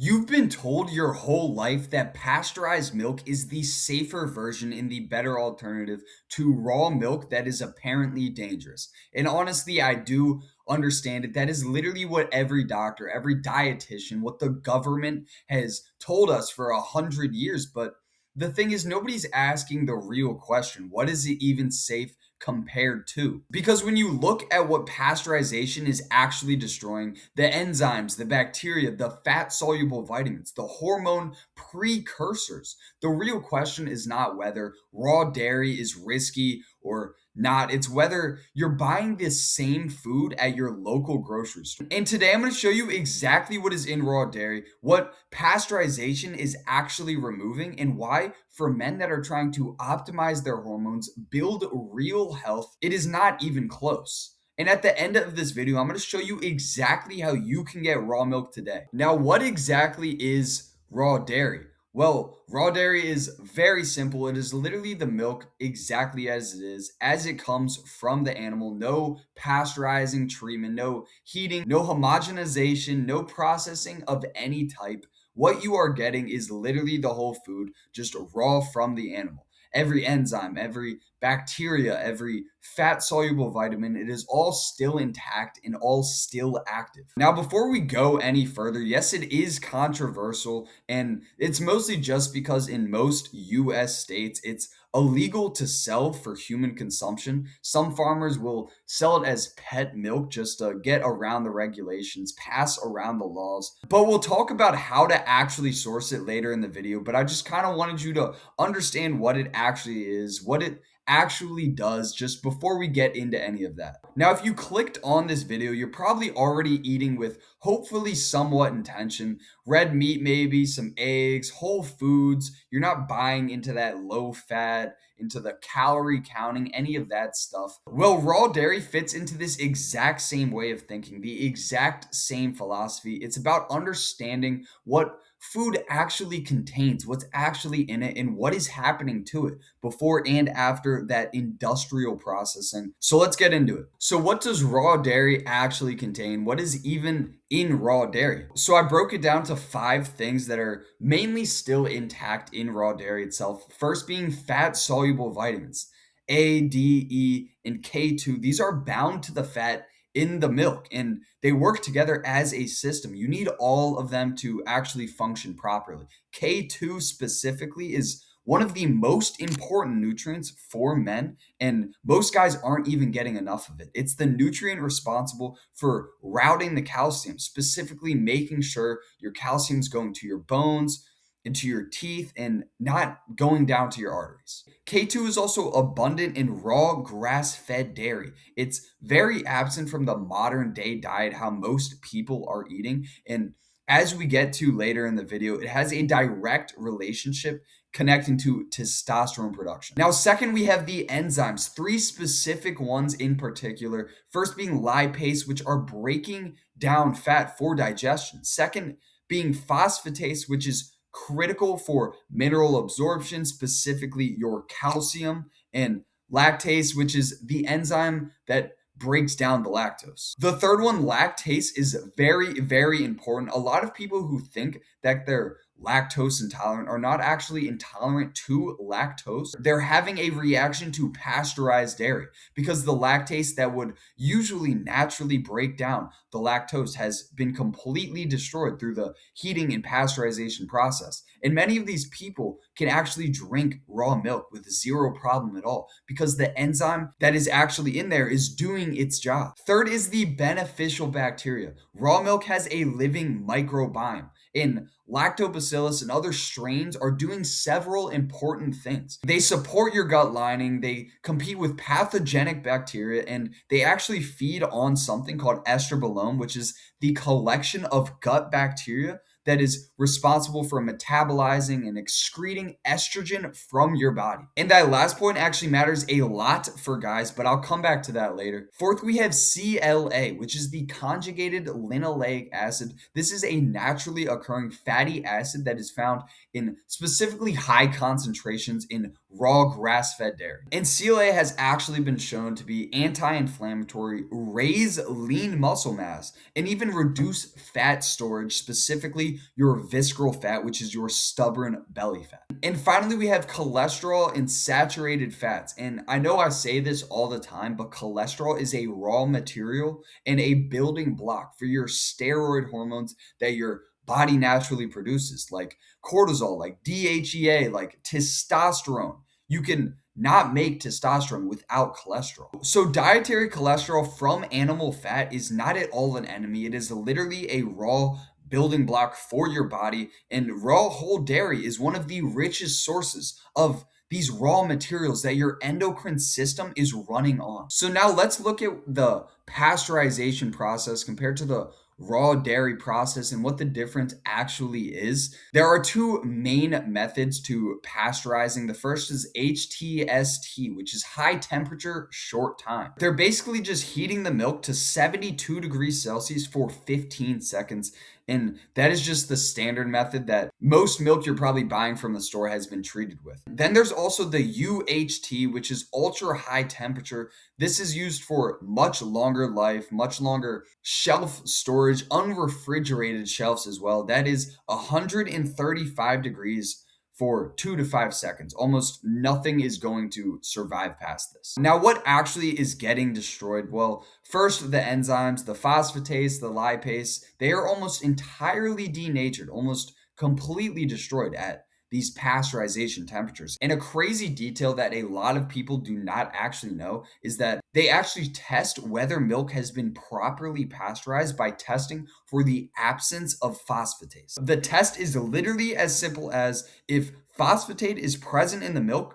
You've been told your whole life that pasteurized milk is the safer version and the better alternative to raw milk that is apparently dangerous. And honestly, I do understand it. That is literally what every doctor, every dietitian, what the government has told us for 100 years. But the thing is, nobody's asking the real question: what is it even safe compared to? Because when you look at what pasteurization is actually destroying, the enzymes, the bacteria, the fat soluble vitamins, the hormone precursors, the real question is not whether raw dairy is risky or not. It's whether you're buying this same food at your local grocery store. And today I'm going to show you exactly what is in raw dairy, what pasteurization is actually removing, and why, for men that are trying to optimize their hormones, build real health, it is not even close. And at the end of this video, I'm going to show you exactly how you can get raw milk today. Now, what exactly is raw dairy? Well, raw dairy is very simple. It is literally the milk exactly as it is, as it comes from the animal. No pasteurizing treatment, no heating, no homogenization, no processing of any type. What you are getting is literally the whole food, just raw from the animal. Every enzyme, every bacteria, every fat soluble vitamin, it is all still intact and all still active. Now, before we go any further, yes, it is controversial, and it's mostly just because in most US states, it's illegal to sell for human consumption. Some farmers will sell it as pet milk just to get around the regulations, pass around the laws. But we'll talk about how to actually source it later in the video. But I just kind of wanted you to understand what it actually is, what it actually does, just before we get into any of that. Now, if you clicked on this video, you're probably already eating with hopefully somewhat intention. Red meat, maybe some eggs, whole foods. You're not buying into that low fat, into the calorie counting, any of that stuff. Well, raw dairy fits into this exact same way of thinking, the exact same philosophy. It's about understanding what food actually contains, what's actually in it, and what is happening to it before and after that industrial processing. So let's get into it. So, what does raw dairy actually contain? What is even in raw dairy? So, I broke it down to 5 things that are mainly still intact in raw dairy itself. First being fat soluble vitamins. A, D, E, and K2. These are bound to the fat in the milk and they work together as a system. You need all of them to actually function properly. K2 specifically is one of the most important nutrients for men, and most guys aren't even getting enough of it. It's the nutrient responsible for routing the calcium, specifically making sure your calcium is going to your bones, into your teeth, and not going down to your arteries. K2 is also abundant in raw grass fed dairy. It's very absent from the modern day diet, how most people are eating. And as we get to later in the video, it has a direct relationship connecting to testosterone production. Now, second, we have the enzymes, 3 specific ones in particular. First being lipase, which are breaking down fat for digestion. Second, being phosphatase, which is critical for mineral absorption, specifically your calcium, and lactase, which is the enzyme that breaks down the lactose. The third one, lactase, is very, very important. A lot of people who think that they're lactose intolerant are not actually intolerant to lactose. They're having a reaction to pasteurized dairy because the lactase that would usually naturally break down the lactose has been completely destroyed through the heating and pasteurization process. And many of these people can actually drink raw milk with zero problem at all because the enzyme that is actually in there is doing its job. Third is the beneficial bacteria. Raw milk has a living microbiome, and lactobacillus and other strains are doing several important things. They support your gut lining, they compete with pathogenic bacteria, and they actually feed on something called estrobolome, which is the collection of gut bacteria that is responsible for metabolizing and excreting estrogen from your body. And that last point actually matters a lot for guys, but I'll come back to that later. Fourth, we have CLA, which is the conjugated linoleic acid. This is a naturally occurring fatty acid that is found in specifically high concentrations in raw grass-fed dairy. And CLA has actually been shown to be anti-inflammatory, raise lean muscle mass, and even reduce fat storage, specifically actually your visceral fat, which is your stubborn belly fat. And finally, we have cholesterol and saturated fats. And I know I say this all the time, but cholesterol is a raw material and a building block for your steroid hormones that your body naturally produces, like cortisol, like DHEA, like testosterone. You can not make testosterone without cholesterol. So, dietary cholesterol from animal fat is not at all an enemy. It is literally a raw building block for your body. And raw whole dairy is one of the richest sources of these raw materials that your endocrine system is running on. So, now let's look at the pasteurization process compared to the raw dairy process and what the difference actually is. There are two main methods to pasteurizing. The first is HTST, which is high temperature, short time. They're basically just heating the milk to 72 degrees Celsius for 15 seconds. And that is just the standard method that most milk you're probably buying from the store has been treated with. Then there's also the UHT, which is ultra high temperature. This is used for much longer life, much longer shelf storage, unrefrigerated shelves as well. That is 135 degrees for 2 to 5 seconds. Almost nothing is going to survive past this. Now, what actually is getting destroyed? Well, first, the enzymes, the phosphatase, the lipase, they are almost entirely denatured, almost completely destroyed at these pasteurization temperatures. And a crazy detail that a lot of people do not actually know is that they actually test whether milk has been properly pasteurized by testing for the absence of phosphatase. The test is literally as simple as if phosphatase is present in the milk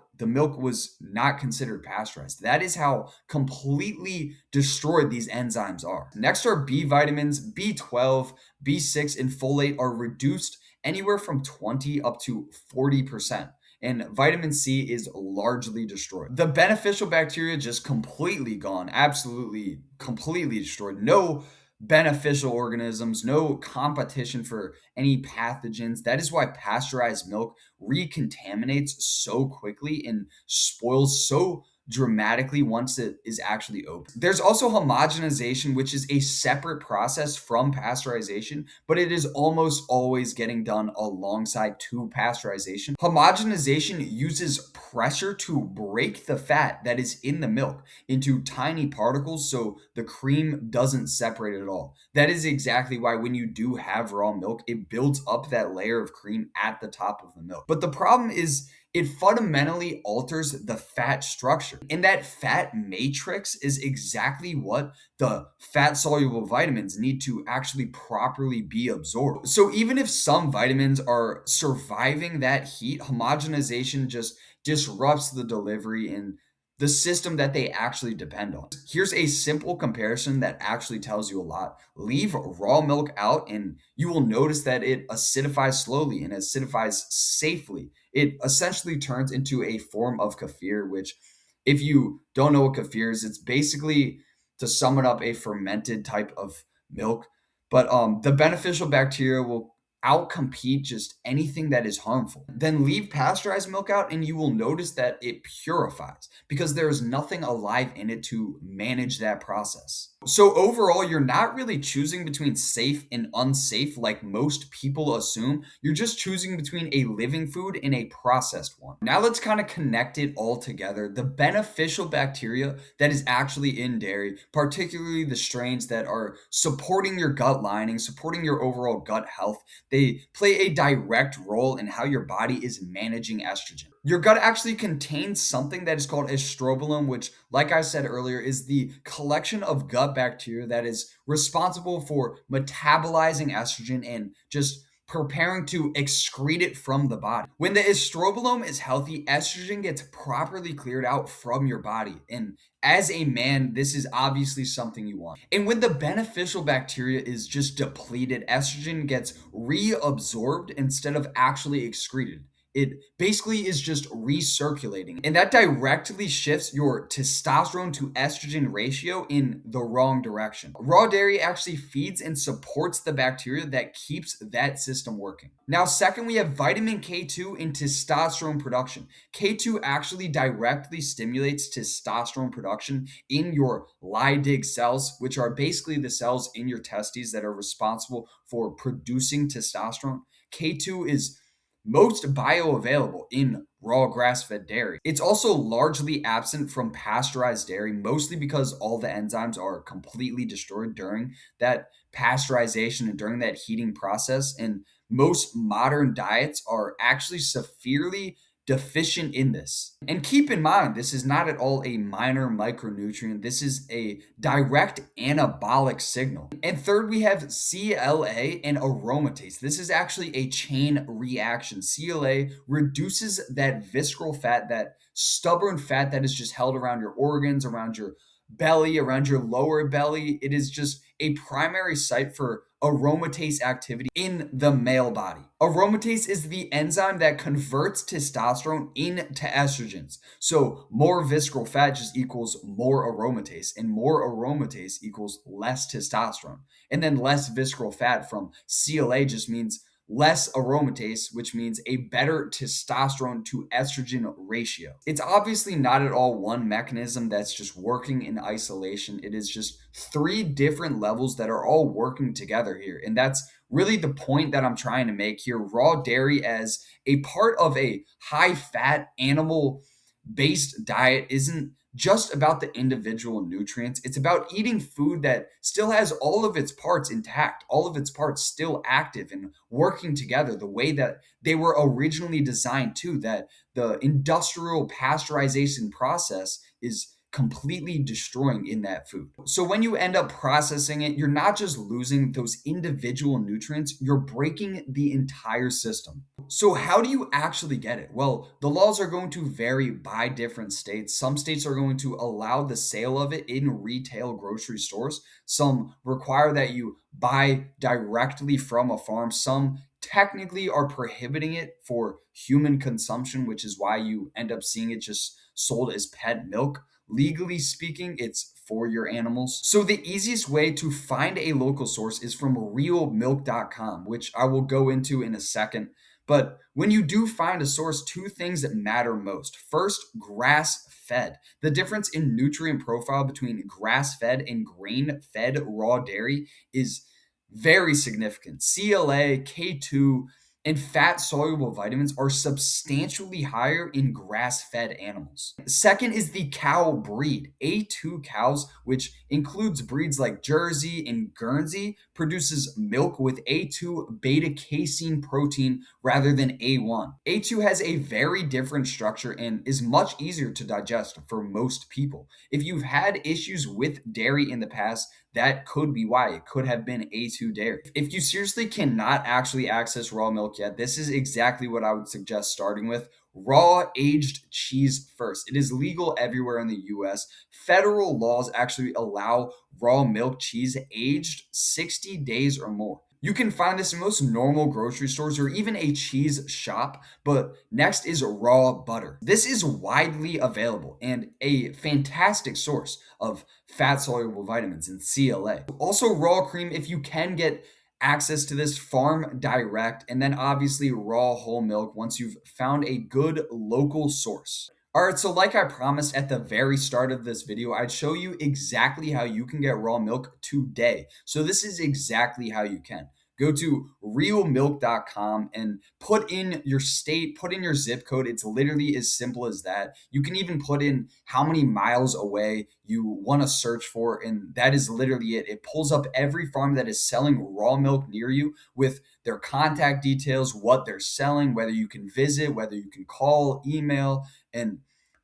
was not considered pasteurized. That is how completely destroyed these enzymes are. Next are B vitamins, B12, B6, and folate are reduced anywhere from 20 up to 40%. And vitamin C is largely destroyed. The beneficial bacteria just completely gone, absolutely completely destroyed. No beneficial organisms, no competition for any pathogens. That is why pasteurized milk recontaminates so quickly and spoils so dramatically once it is actually open. There's also homogenization, which is a separate process from pasteurization, but it is almost always getting done alongside to pasteurization. Homogenization uses pressure to break the fat that is in the milk into tiny particles so the cream doesn't separate at all. That is exactly why when you do have raw milk, it builds up that layer of cream at the top of the milk. But the problem is it fundamentally alters the fat structure. And that fat matrix is exactly what the fat soluble vitamins need to actually properly be absorbed. So even if some vitamins are surviving that heat, homogenization just disrupts the delivery and the system that they actually depend on. Here's a simple comparison that actually tells you a lot. Leave raw milk out, and you will notice that it acidifies slowly and acidifies safely. It essentially turns into a form of kefir, which, if you don't know what kefir is, it's basically, to sum it up, a fermented type of milk. But the beneficial bacteria will outcompete just anything that is harmful. Then leave pasteurized milk out, and you will notice that it purifies because there is nothing alive in it to manage that process. So, overall, you're not really choosing between safe and unsafe like most people assume. You're just choosing between a living food and a processed one. Now, let's kind of connect it all together. The beneficial bacteria that is actually in dairy, particularly the strains that are supporting your gut lining, supporting your overall gut health, they play a direct role in how your body is managing estrogen. Your gut actually contains something that is called estrobolome, which, like I said earlier, is the collection of gut bacteria that is responsible for metabolizing estrogen and just preparing to excrete it from the body. When the estrobolome is healthy, estrogen gets properly cleared out from your body. And as a man, this is obviously something you want. And when the beneficial bacteria is just depleted, estrogen gets reabsorbed instead of actually excreted. it basically is just recirculating. And that directly shifts your testosterone to estrogen ratio in the wrong direction. Raw dairy actually feeds and supports the bacteria that keeps that system working. Now, second, we have vitamin K2 in testosterone production. K2 actually directly stimulates testosterone production in your Leydig cells, which are basically the cells in your testes that are responsible for producing testosterone. K2 is most bioavailable in raw grass-fed dairy. It's also largely absent from pasteurized dairy, mostly because all the enzymes are completely destroyed during that pasteurization and during that heating process. And most modern diets are actually severely deficient in this. And keep in mind, this is not at all a minor micronutrient. This is a direct anabolic signal. And third, we have CLA and aromatase. This is actually a chain reaction. CLA reduces that visceral fat, that stubborn fat that is just held around your organs, around your belly, around your lower belly. It is just a primary site for aromatase activity in the male body. Aromatase is the enzyme that converts testosterone into estrogens. So more visceral fat just equals more aromatase, and more aromatase equals less testosterone. And then less visceral fat from CLA just means less aromatase, which means a better testosterone to estrogen ratio. It's obviously not at all one mechanism that's just working in isolation. It is just three different levels that are all working together here. And that's really the point that I'm trying to make here. Raw dairy as a part of a high fat animal based diet isn't just about the individual nutrients. It's about eating food that still has all of its parts intact, all of its parts still active and working together the way that they were originally designed to, that the industrial pasteurization process is completely destroying in that food. So when you end up processing it, you're not just losing those individual nutrients, you're breaking the entire system. So how do you actually get it? Well, the laws are going to vary by different states. Some states are going to allow the sale of it in retail grocery stores. Some require that you buy directly from a farm. Some technically are prohibiting it for human consumption, which is why you end up seeing it just sold as pet milk. Legally speaking, it's for your animals. So the easiest way to find a local source is from realmilk.com, which I will go into in a second. But when you do find a source, two things that matter most. First, grass fed. The difference in nutrient profile between grass fed and grain fed raw dairy is very significant. CLA, K2, and fat soluble vitamins are substantially higher in grass fed animals. Second is the cow breed. A2 cows, which includes breeds like Jersey and Guernsey, produces milk with A2 beta casein protein rather than A1. A2 has a very different structure and is much easier to digest for most people. If you've had issues with dairy in the past, that could be why. It could have been A2 dairy. If you seriously cannot actually access raw milk yet, this is exactly what I would suggest starting with. Raw aged cheese first. It is legal everywhere in the US. Federal laws actually allow raw milk cheese aged 60 days or more. You can find this in most normal grocery stores or even a cheese shop. But next is raw butter. This is widely available and a fantastic source of fat soluble vitamins and CLA. Also, raw cream, if you can get access to this, farm direct, and then obviously raw whole milk once you've found a good local source. All right, so like I promised at the very start of this video, I'd show you exactly how you can get raw milk today. So this is exactly how you can. Go to realmilk.com and put in your state, put in your zip code. It's literally as simple as that. You can even put in how many miles away you want to search for, and that is literally it. It pulls up every farm that is selling raw milk near you with their contact details, what they're selling, whether you can visit, whether you can call, email, and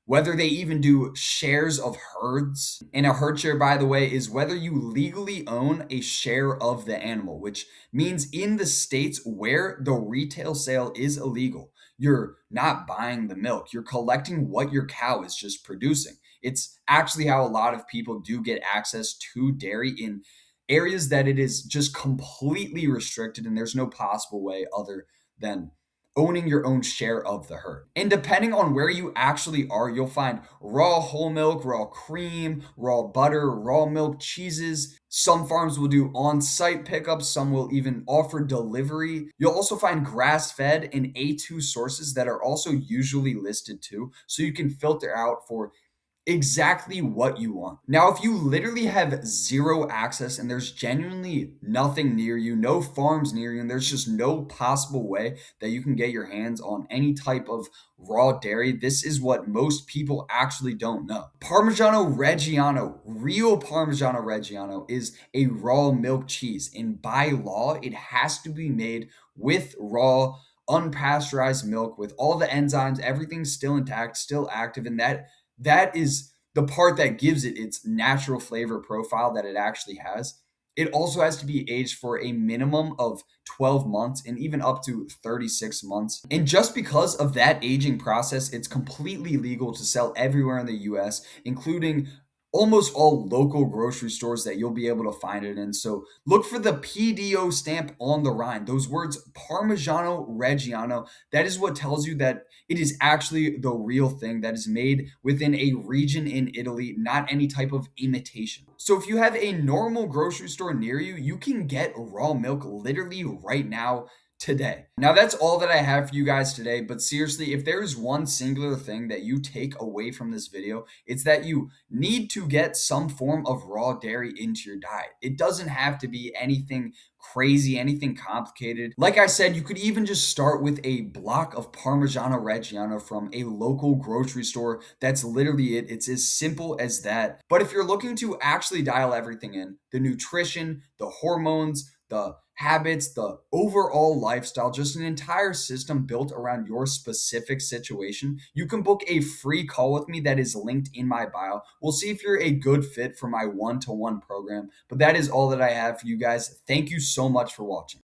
whether they even do shares of herds. And a herd share, by the way, is whether you legally own a share of the animal, which means in the states where the retail sale is illegal, you're not buying the milk, you're collecting what your cow is just producing. It's actually how a lot of people do get access to dairy in areas that it is just completely restricted and there's no possible way other than owning your own share of the herd. And depending on where you actually are, you'll find raw whole milk, raw cream, raw butter, raw milk, cheeses. Some farms will do on site pickups, some will even offer delivery. You'll also find grass fed and A2 sources that are also usually listed too, so you can filter out for exactly what you want. Now, if you literally have zero access and there's genuinely nothing near you, no farms near you, and there's just no possible way that you can get your hands on any type of raw dairy, this is what most people actually don't know. Parmigiano Reggiano, real Parmigiano Reggiano, is a raw milk cheese. And by law, it has to be made with raw, unpasteurized milk with all the enzymes, everything's still intact, still active, and that is the part that gives it its natural flavor profile that it actually has. It also has to be aged for a minimum of 12 months and even up to 36 months. And just because of that aging process, it's completely legal to sell everywhere in the US, including almost all local grocery stores that you'll be able to find it in. So look for the PDO stamp on the rind. Those words, Parmigiano Reggiano, that is what tells you that it is actually the real thing that is made within a region in Italy, not any type of imitation. So if you have a normal grocery store near you, you can get raw milk literally right now today. Now, that's all that I have for you guys today. But seriously, if there is one singular thing that you take away from this video, it's that you need to get some form of raw dairy into your diet. It doesn't have to be anything crazy, anything complicated. Like I said, you could even just start with a block of Parmigiano Reggiano from a local grocery store. That's literally it. It's as simple as that. But if you're looking to actually dial everything in, the nutrition, the hormones, the habits, the overall lifestyle, just an entire system built around your specific situation, you can book a free call with me that is linked in my bio. We'll see if you're a good fit for my one-to-one program. But that is all that I have for you guys. Thank you so much for watching.